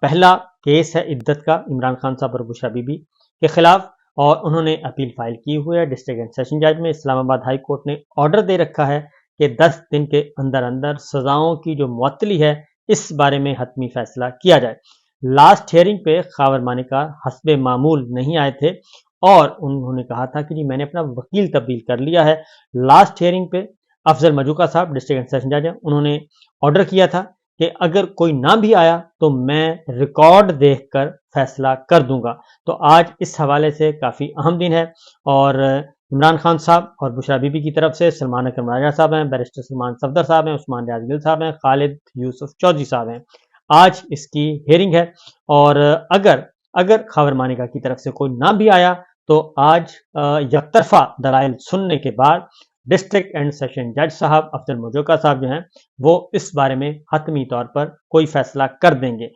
पहला केस है इद्दत का इमरान खान साहब और बुशरा बीबी के खिलाफ, और उन्होंने अपील फाइल की हुई है डिस्ट्रिक्ट एंड सेशन जज में। इस्लामाबाद हाई कोर्ट ने ऑर्डर दे रखा है कि 10 दिन के अंदर अंदर सजाओं की जो मुअत्तली है इस बारे में हतमी फैसला किया जाए। लास्ट हियरिंग पे खावर मानिका हस्बे मामूल नहीं आए थे और उन्होंने कहा था कि जी मैंने अपना वकील तब्दील कर लिया है। लास्ट हियरिंग पे अफजल मजूका साहब डिस्ट्रिक्ट एंड सेशन जज हैं, उन्होंने ऑर्डर किया था कि अगर कोई ना भी आया तो मैं रिकॉर्ड देखकर फैसला कर दूंगा। तो आज इस हवाले से काफ़ी अहम दिन है और इमरान खान साहब और बुशरा बीबी की तरफ से सलमान अकरम राजा साहब हैं, बैरिस्टर सलमान सफदर साहब हैं, उस्मान रियाज गिल साहब हैं, खालिद यूसुफ चौधरी साहब हैं। आज इसकी हेयरिंग है और अगर अगर खावर मानिका की तरफ से कोई ना भी आया तो आज यकतरफा दलाइल सुनने के बाद डिस्ट्रिक्ट एंड सेशन जज साहब अफजल मजूका साहब जो हैं वो इस बारे में हतमी तौर पर कोई फैसला कर देंगे।